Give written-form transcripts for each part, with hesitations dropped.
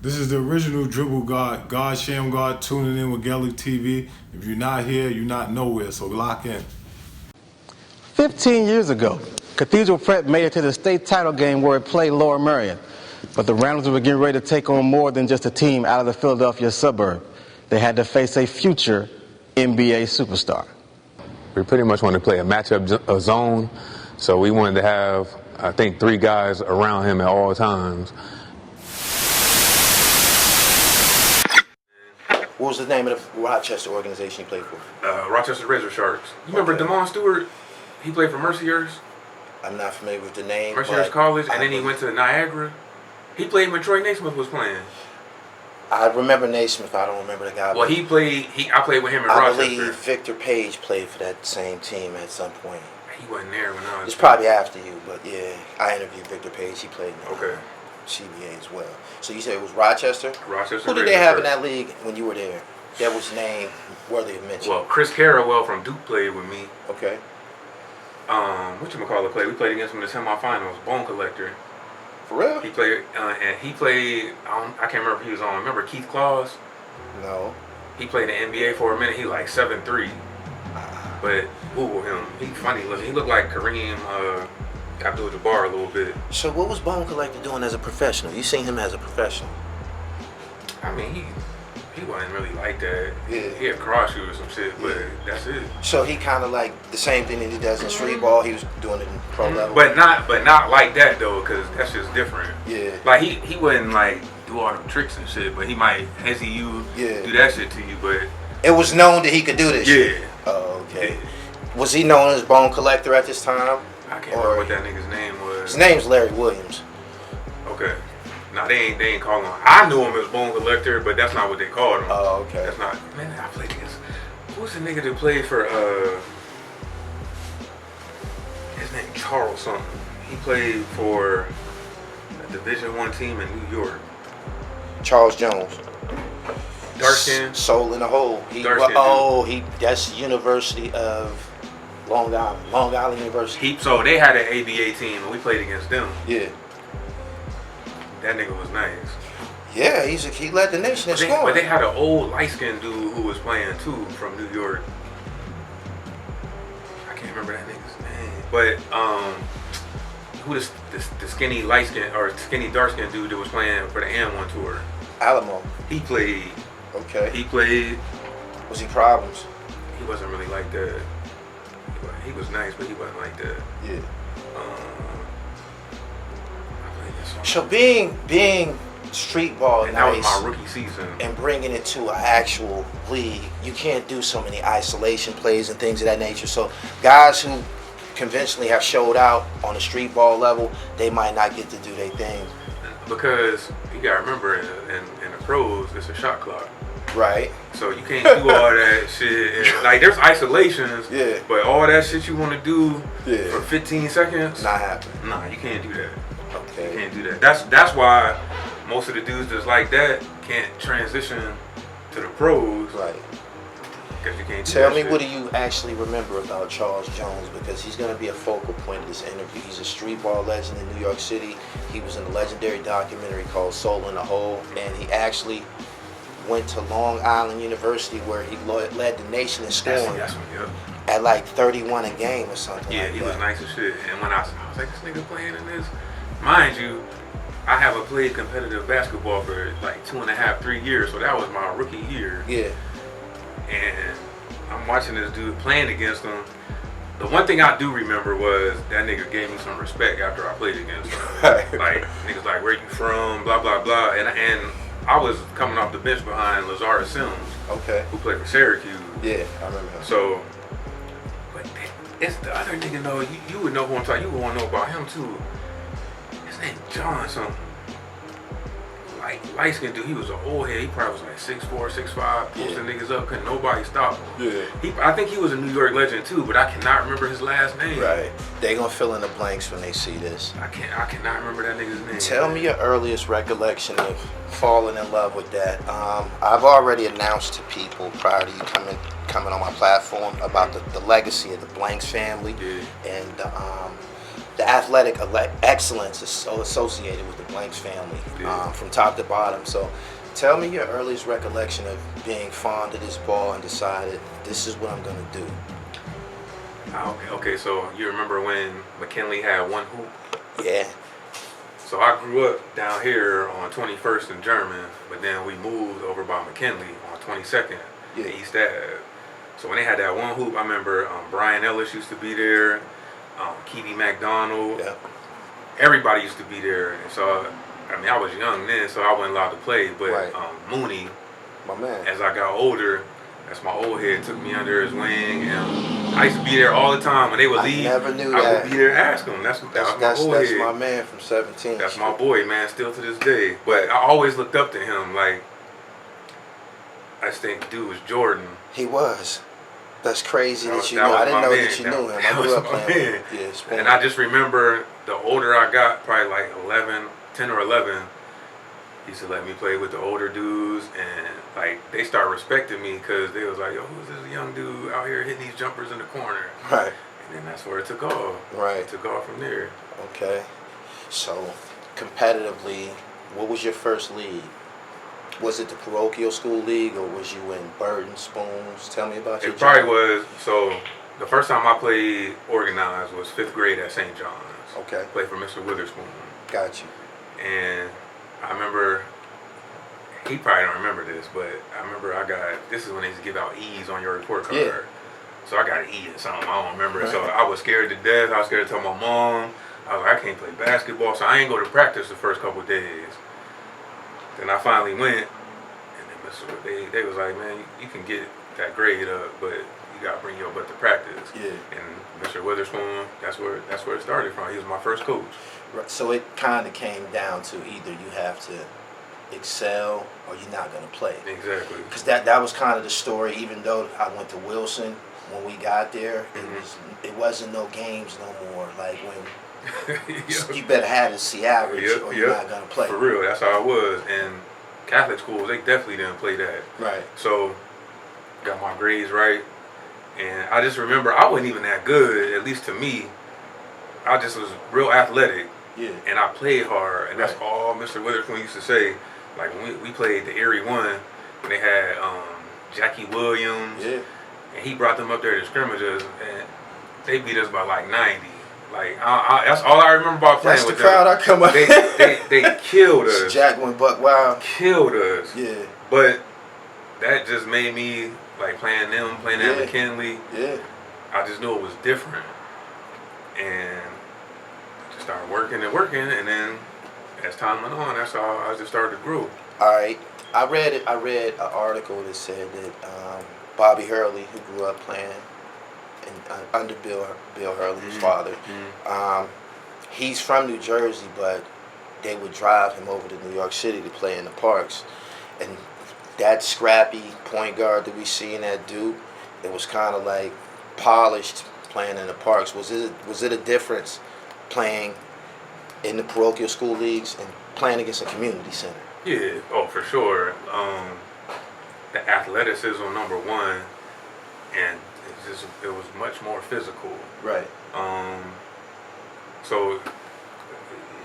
This is the original Dribble God, God Sham God, tuning in with Gellick TV. If you're not here, you're not nowhere, so lock in. 15 years ago, Cathedral Prep made it to the state title game where it played Lower Merion. But the Ramblers were getting ready to take on more than just a team out of the Philadelphia suburb. They had to face a future NBA superstar. We pretty much wanted to play a matchup zone, so we wanted to have, I think, 3 guys around him at all times. What was the name of the Rochester organization you played for? Rochester Razor Sharks. You remember Damon Stewart? He played for Mercyhurst. I'm not familiar with the name. Mercyhurst College, and then he went to Niagara. He played when Troy Naismith was playing. I remember Naismith. I don't remember the guy. Well, I played with him in Rochester. I believe Victor Page played for that same team at some point. He wasn't there when I was. It's probably after you, but yeah, I interviewed Victor Page. He played in CBA as well. So you said it was Rochester? Rochester. Who did they have in that league when you were there? That was named worthy of mention. Well, Chris Carrawell from Duke played with me. Okay. Whatchamacallit played? We played against him in the semifinals. Bone Collector. For real? He played, and he played. I can't remember if he was on. Remember Keith Claus? No. He played in the NBA for a minute. He like 7'3". But Google him. He's funny looking. He looked like Kareem Abdul-Jabbar a little bit. So what was Bone Collector doing as a professional? You seen him as a professional? I mean, he wasn't really like that. Yeah. He had cross you or some shit, but that's it. So he kind of like the same thing that he does in street ball. He was doing it in pro level. But not like that though, because that's just different. Yeah. Like he wouldn't like do all them tricks and shit, but he might SEU do that shit to you. But it was known that he could do this. Yeah. Shit. Oh, okay. Yeah. Was he known as Bone Collector at this time? I can't remember what that nigga's name was. His name's Larry Williams. Okay. Nah, they ain't calling him. I knew him as Bone Collector, but that's not what they called him. Oh, okay. That's not. Man, I played against. Who's the nigga that played for? His name Charles something. He played for a Division I team in New York. Charles Jones. Dark skin. Soul in the hole. That's University of Long Island University. So they had an ABA team, and we played against them. Yeah. That nigga was nice. Yeah, he led the nation in scoring. But they had an old light-skinned dude who was playing too from New York. I can't remember that nigga's name. But who the skinny light-skinned or skinny dark-skinned dude that was playing for the N1 tour? Alamo. He played. Okay. He played. Was he problems? He wasn't really like that. He was nice, but he wasn't like that. Yeah. So being street ball and nice, that was my rookie season, and bringing it to an actual league, you can't do so many isolation plays and things of that nature. So guys who conventionally have showed out on the street ball level, they might not get to do their thing. Because you gotta remember, in the pros, it's a shot clock. Right. So you can't do all that shit. And, like, there's isolations, but all that shit you want to do for 15 seconds, not happening. Nah, you can't do that. Okay. You can't do that. That's why most of the dudes that's like that can't transition to the pros. Right. Because you can't do Tell that me, shit. what do you actually remember about Charles Jones? Because he's going to be a focal point of this interview. He's a street ball legend in New York City. He was in a legendary documentary called Soul in the Hole, and he actually went to Long Island University where he led the nation in scoring at like 31 a game or something. Yeah, like he that. was nice as shit. And when I was like, this nigga playing in this. Mind you, I haven't played competitive basketball for like 2.5, 3 years, so that was my rookie year. Yeah. And I'm watching this dude playing against him. The one thing I do remember was that nigga gave me some respect after I played against him. Like, niggas like, where you from, blah, blah, blah. And I was coming off the bench behind Lazarus Sims, who played for Syracuse. Yeah, I remember him. So, but it's the other nigga, though. You would know who I'm talking. You would want to know about him, too. His name John something. Like, light-skinned dude. He was an old head. He probably was like 6'4", 6'5", posting niggas up. Couldn't nobody stop him. Yeah. I think he was a New York legend, too, but I cannot remember his last name. Right. They gonna fill in the blanks when they see this. I cannot remember that nigga's name. Tell me your earliest recollection of falling in love with that. I've already announced to people prior to you coming on my platform about the legacy of the Blanks family and the athletic excellence is so associated with the Blanks family, from top to bottom. So tell me your earliest recollection of being fond of this ball and decided this is what I'm going to do. Okay, so you remember when McKinley had one hoop? Yeah. So I grew up down here on 21st and German, but then we moved over by McKinley on 22nd, East Ave. So when they had that one hoop, I remember Brian Ellis used to be there, Keely McDonald. Yeah. Everybody used to be there. And so, I mean, I was young then, so I wasn't allowed to play. But Mooney, my man, as I got older, that's my old head, took me under his wing, and I used to be there all the time. When they would leave, I never knew I that. would be there and ask them. That's my old head. My man from 17. That's my boy, man, still to this day. But I always looked up to him. Like, I just think the dude was Jordan. He was. That's crazy that you that know. I didn't know man. that you knew him. I grew up playing with him. Yeah, and I just remember the older I got, probably like 10 or 11, he used to let me play with the older dudes, and like they started respecting me because they was like, yo, who's this young dude out here hitting these jumpers in the corner? Right. And then that's where it took off. Right. It took off from there. Okay. So, competitively, what was your first league? Was it the parochial school league, or was you in Burton, Spoons? Tell me about your It probably journey. was. So the first time I played organized was 5th grade at St. John's. Okay. Played for Mr. Witherspoon. Got you. And I remember, he probably don't remember this, but I remember this is when they used to give out E's on your report card. Yeah. So I got an E or something, I don't remember. Right. So I was scared to death. I was scared to tell my mom. I was like, I can't play basketball. So I ain't go to practice the first couple of days. Then I finally went, and then they was like, man, you can get that grade up, but you got to bring your butt to practice. Yeah. And Mr. Witherspoon, that's where it started from. He was my first coach. Right. So it kind of came down to either you have to excel or you're not going to play. Exactly. Because that was kind of the story. Even though I went to Wilson, when we got there, it wasn't no games no more. Like when you better have a C average or you're not going to play. For real, that's how it was. And Catholic schools, they definitely didn't play that. Right. So got my grades right, and I just remember I wasn't even that good, at least to me. I just was real athletic. Yeah. And I played hard, and that's all Mr. Witherspoon used to say. Like when we played the ERIE one, when they had Jackie Williams, and he brought them up there to scrimmages, and they beat us by like 90. Like that's all I remember about playing with them. That's the crowd I come up. They killed us. Jack went buck wild. Killed us. Yeah. But that just made me like playing at McKinley. Yeah. I just knew it was different, and just started working, and then as time went on, that's how I just started to grow. All right, I read an article that said that Bobby Hurley, who grew up playing under Bill Hurley, his father, he's from New Jersey, but they would drive him over to New York City to play in the parks, and that scrappy point guard that we see in that Duke, it was kind of like polished playing in the parks. Was it a difference playing in the parochial school leagues and playing against a community center? Yeah, oh for sure. The athleticism, number one, and it was much more physical. Right. So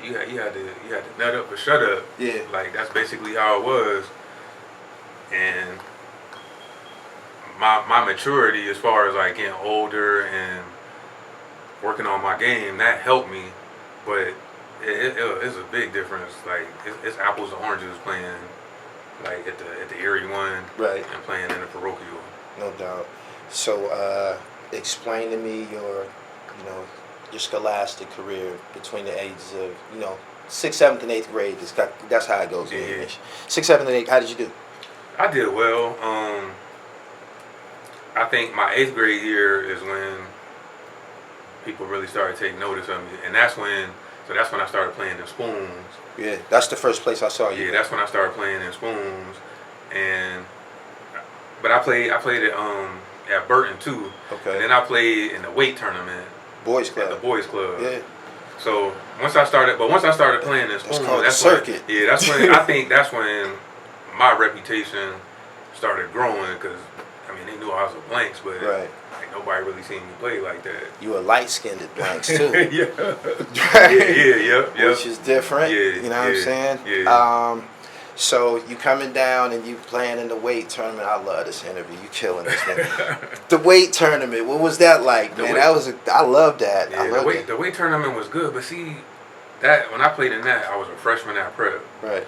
you had to nut up or shut up. Yeah. Like that's basically how it was. And my maturity as far as like getting older and working on my game, that helped me. But it's a big difference. Like it's apples and oranges playing like at the ERIE one, right, and playing in the parochial. No doubt. So explain to me your scholastic career between the ages of 6th, 7th, and 8th grade. That's how it goes. Yeah. 6th, 7th, and 8th. How did you do? I did well. I think my 8th grade year is when people really started taking notice of me, and that's when I started playing in Spoons. Yeah, that's the first place I saw you. Yeah, that's when I started playing in Spoons, but I played at Burton too. Okay. And then I played in the weight tournament. Boys Club. At the Boys Club. Yeah. So once I started playing in Spoons, that's circuit. That's when I think that's when my reputation started growing, because I mean, they knew I was a Blanks, but Right. like, nobody really seen me play like that. You were light-skinned at Blanks, too. Yeah. Yep. Which is different. Yeah, You know what I'm saying? Yeah. So you coming down and you playing in the weight tournament. I love this interview. You killing this, man. The weight tournament. What was that like, man? I love that. Yeah, I love the weight tournament was good, but see, that when I played in that, I was a freshman at prep. Right.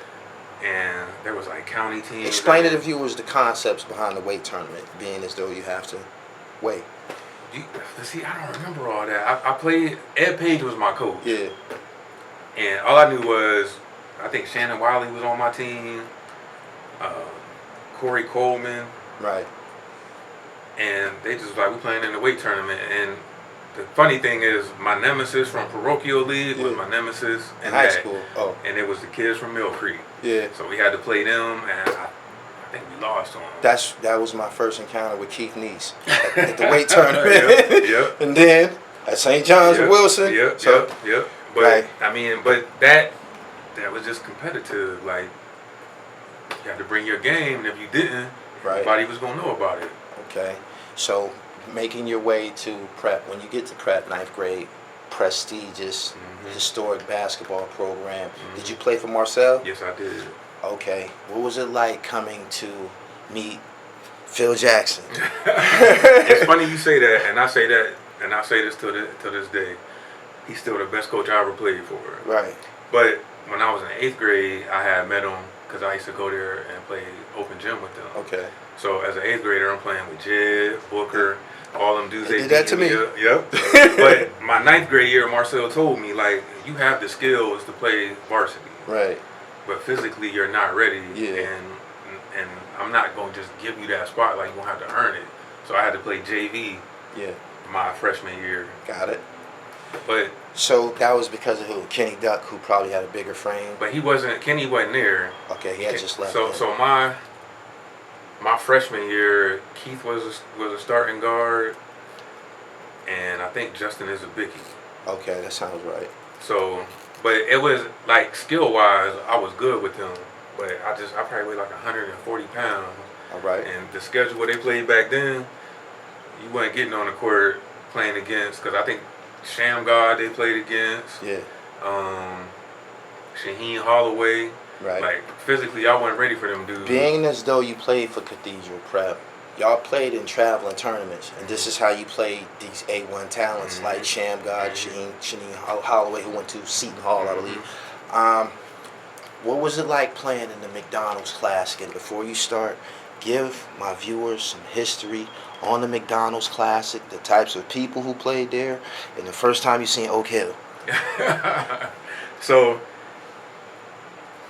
And there was like county teams. Explain to the viewers the concepts behind the weight tournament, being as though you have to weigh. See, I don't remember all that. I played. Ed Page was my coach. Yeah. And all I knew was, I think Shannon Wiley was on my team. Corey Coleman. Right. And they just like, we playing in the weight tournament. And the funny thing is, my nemesis from Parochial League was my nemesis in high school. Oh. And it was the kids from Mill Creek. Yeah. So we had to play them, and I think we lost on them. That was my first encounter with Keith Neese at the weight tournament. Yep. And then at St. John's with Wilson. Yep. But right. I mean, but that was just competitive. Like, you had to bring your game, and if you didn't, everybody was gonna know about it. Okay. So making your way to prep. When you get to prep, 9th grade, prestigious, historic basketball program. Did you play for Marcel? Yes, I did. Okay. What was it like coming to meet Phil Jackson? It's funny you say that, and I say that, and I say this to this day. He's still the best coach I ever played for. Right. But when I was in 8th grade, I had met him because I used to go there and play open gym with them. Okay. So as an 8th grader, I'm playing with Jed, Booker, all them dudes. They did that to me. Yep. But my 9th grade year, Marcel told me, like, you have the skills to play varsity. Right. But physically, you're not ready. Yeah. And I'm not going to just give you that spot. Like, you're going to have to earn it. So I had to play JV my freshman year. Got it. But so that was because of who? Kenny Duck, who probably had a bigger frame. But Kenny wasn't there. Okay, he had just left. So my freshman year, Keith was a starting guard, and I think Justin is a biggie. Okay, that sounds right. So, but it was like skill wise, I was good with them. But I probably weighed like 140 pounds. All right. And the schedule where they played back then, you weren't getting on the court playing against, because I think Sham God they played against. Yeah. Shaheen Holloway. Right. Like, physically, I wasn't ready for them dudes. Being as though you played for Cathedral Prep, y'all played in traveling tournaments, and this is how you played these A1 talents like Sham God, Shaheen Holloway, who went to Seton Hall, I believe. What was it like playing in the McDonald's Classic? And before you start, give my viewers some history on the McDonald's Classic, the types of people who played there, and the first time you seen Oak Hill. So,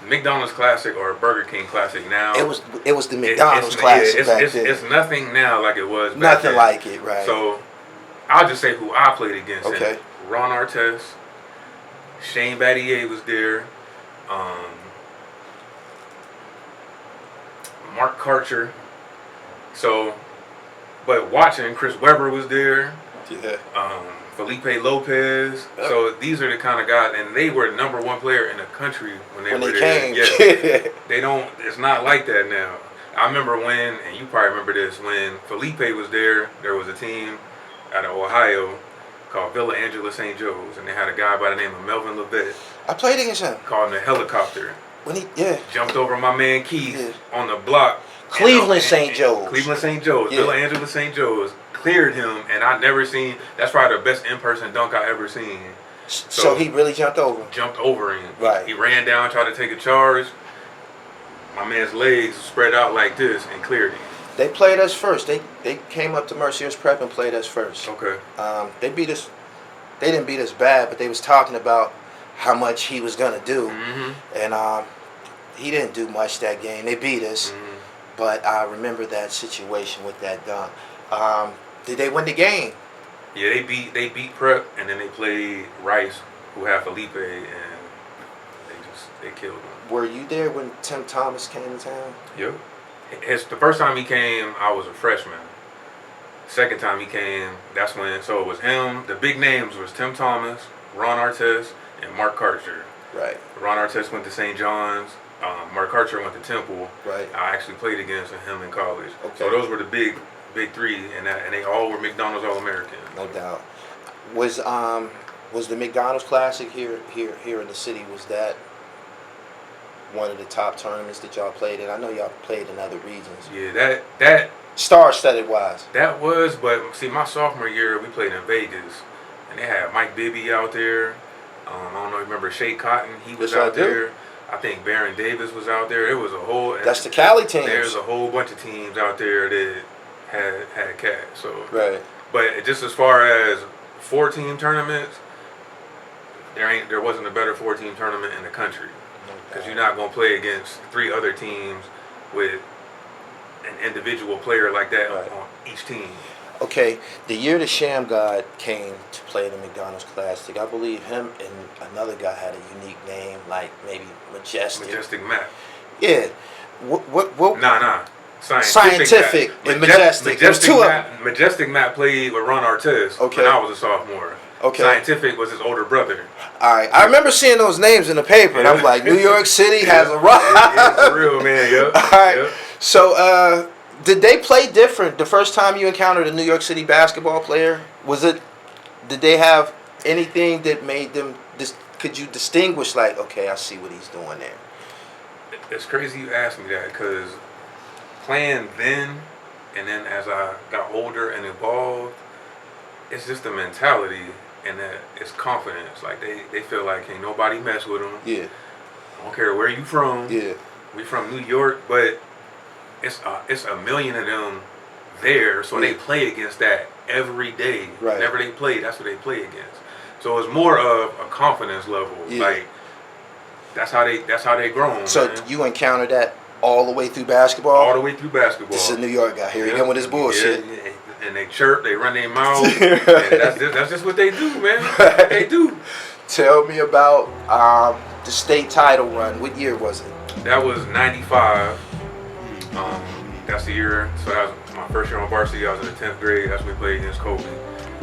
McDonald's Classic or Burger King Classic now. It was the McDonald's Classic back then. It's nothing now like it was back Nothing then. like it, right. So, I'll just say who I played against. Okay. Ron Artest, Shane Battier was there, Mark Karcher. So, but watching, Chris Webber was there. Yeah. Felipe Lopez. Yep. So these are the kind of guys, and they were the #1 player in the country when they were came. there. Yeah. They don't. It's not like that now. I remember when, and you probably remember this, when Felipe was there. There was a team out of Ohio called Villa Angela St. Joe's, and they had a guy by the name of Melvin Levitt. I played against him. Called him the helicopter. When he jumped over my man Keith on the block. Cleveland St. Joe's. Cleveland St. Joe's. Villa Angela St. Joe's cleared him, and I never seen. That's probably the best in-person dunk I ever seen. So he really jumped over. Jumped over him. Right. He ran down, tried to take a charge. My man's legs spread out like this and cleared him. They played us first. They came up to Mercier's Prep and played us first. Okay. They beat us. They didn't beat us bad, but they was talking about how much he was gonna do, and he didn't do much that game. They beat us, but I remember that situation with that dunk. Did they win the game? Yeah, they beat Prep, and then they played Rice, who had Felipe, and they killed him. Were you there when Tim Thomas came to town? Yep. The first time he came, I was a freshman. Second time he came, that's when, so it was him. The big names was Tim Thomas, Ron Artest, and Mark Karcher. Right. Ron Artest went to St. John's. Mark Karcher went to Temple. Right. I actually played against him in college. Okay. So those were the big big three, and they all were McDonald's All-American. No doubt. Was the McDonald's Classic here in the city? Was that one of the top tournaments that y'all played in? I know y'all played in other regions. Yeah, that Star-studded wise. that was, but see, my sophomore year we played in Vegas, and they had Mike Bibby out there. I don't know if you remember Shea Cotton. He was Yes, I out do. there. I think Baron Davis was out there. It was a whole. That's the Cali teams. There's a whole bunch of teams out there that had cash. So Right. But just as far as 4-team tournaments, there wasn't a better 4-team tournament in the country, because you're not gonna play against 3 other teams with an individual player like that Right. on each team. Okay, the year the Sham God came to play the McDonald's Classic, I believe him and another guy had a unique name, like maybe Majestic. Majestic Matt. Yeah. What? Nah. Scientific and Majestic. There was two of them. Majestic Matt played with Ron Artest Okay. when I was a sophomore. Okay. Scientific was his older brother. All right, I remember seeing those names in the paper, and I'm like, New York City has a rock. It's real, man. Yep. All right. Yep. So, did they play different the first time you encountered a New York City basketball player? Did they have anything that made them? Could you distinguish, like, okay, I see what he's doing there? It's crazy you asked me that, because playing then and then as I got older and evolved, it's just the mentality and that it's confidence. Like they feel like ain't nobody mess with them. Yeah. I don't care where you from. Yeah. We from New York, but it's a million of them there, so they play against that every day. Right. Whenever they play, that's what they play against. So it's more of a confidence level. Yeah. Like that's how they grown. So man. you encountered that all the way through basketball? All the way through basketball. This is a New York guy. Here he come with his bullshit. Yeah, and they chirp, they run their mouth. And that's just what they do, man. That's what they do. Tell me about the state title run. What year was it? That was 95. That's the year. So that was my first year on varsity. I was in the 10th grade. That's when we played against Kobe.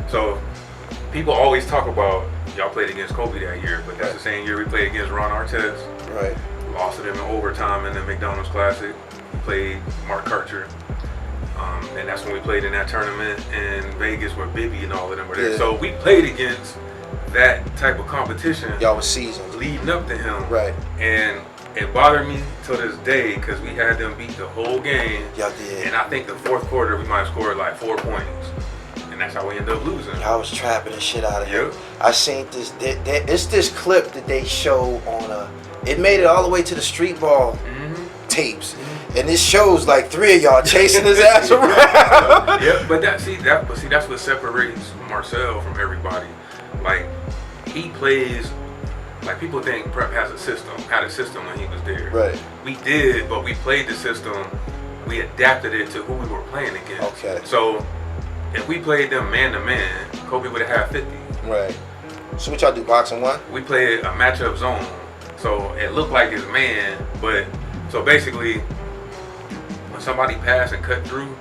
So people always talk about y'all played against Kobe that year, but that's the same year we played against Ron Artest. Right. Lost to them in overtime in the McDonald's Classic. We played Mark Karcher. And that's when we played in that tournament in Vegas where Bibby and all of them were there. Yeah. So we played against that type of competition Y'all was seasoned. leading up to him. Right. And it bothered me till this day because we had them beat the whole game. Y'all did. And I think the fourth quarter we might have scored like 4 points. And that's how we ended up losing. Y'all was trapping the shit out of him. Yep. I seen this. It's this clip that they show on it made it all the way to the street ball tapes. And this shows like 3 of y'all chasing his ass around. Yeah, but that's what separates Marcel from everybody. Like he plays, like people think Prep had a system when he was there. Right. We did, but we played the system. We adapted it to who we were playing against. Okay. So if we played them man to man, Kobe would have had 50. Right. So what y'all do, boxing one? We played a matchup zone, so it looked like his man, but so basically. When somebody passed and cut through,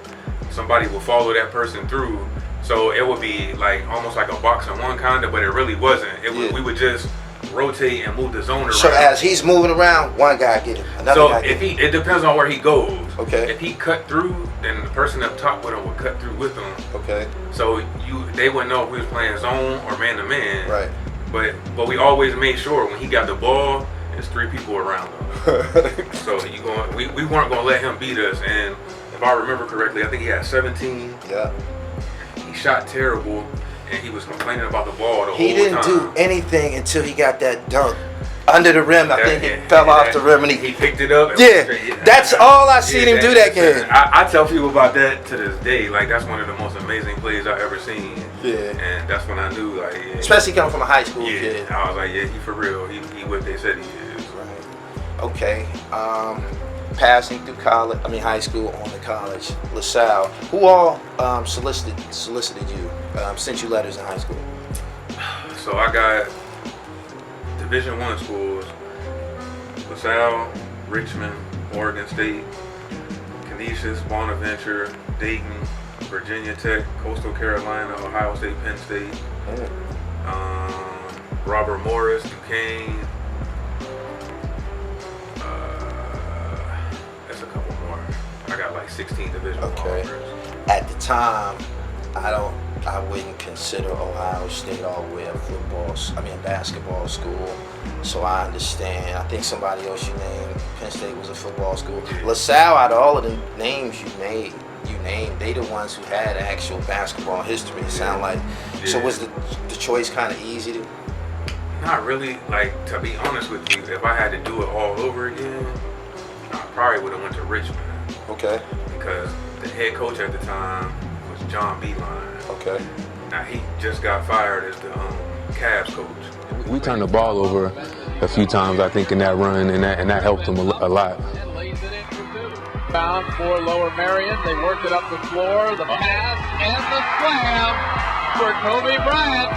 somebody will follow that person through. So it would be like almost like a boxing one kind of, but it really wasn't. We would just rotate and move the zone around. So as he's moving around, one guy get him, another guy get him. It depends on where he goes. Okay. If he cut through, then the person up top with him would cut through with him. Okay. So they wouldn't know if we was playing zone or man to man. Right. But we always made sure when he got the ball, there's 3 people around him. So we weren't gonna let him beat us. And if I remember correctly, I think he had 17. Yeah. He shot terrible, and he was complaining about the ball the He whole didn't time. do anything until he got that dunk under the rim. I think it Yeah, fell off the rim, and he picked it up. And yeah, that's all I seen him do that game. I tell people about that to this day. Like that's one of the most amazing plays I ever seen. Yeah. And that's when I knew, like, yeah, Especially coming from a high school yeah. kid. I was like, yeah, he for real. He what they said he is. Right. Okay. Passing through high school on to college, LaSalle. Who all solicited you, sent you letters in high school? So I got Division I schools: LaSalle, Richmond, Oregon State, Canisius, Bonaventure, Dayton, Virginia Tech, Coastal Carolina, Ohio State, Penn State, Robert Morris, Duquesne. That's a couple more. I got like 16 Division I Okay. offers. At the time, I wouldn't consider Ohio State all the way a basketball school. So I understand. I think somebody else you named, Penn State was a football school. LaSalle, out of all of the names you named, they the ones who had actual basketball history. It sound like. Yeah. So was the choice kind of easy to? Not really. Like, to be honest with you, if I had to do it all over again, I probably would have went to Richmond. Okay. Because the head coach at the time was John Beeline. Okay. Now he just got fired as the Cavs coach. We turned the ball over a few times, I think, in that run, and that helped them a lot. Found for Lower Merion. They worked it up the floor, the pass, and the slam for Kobe Bryant.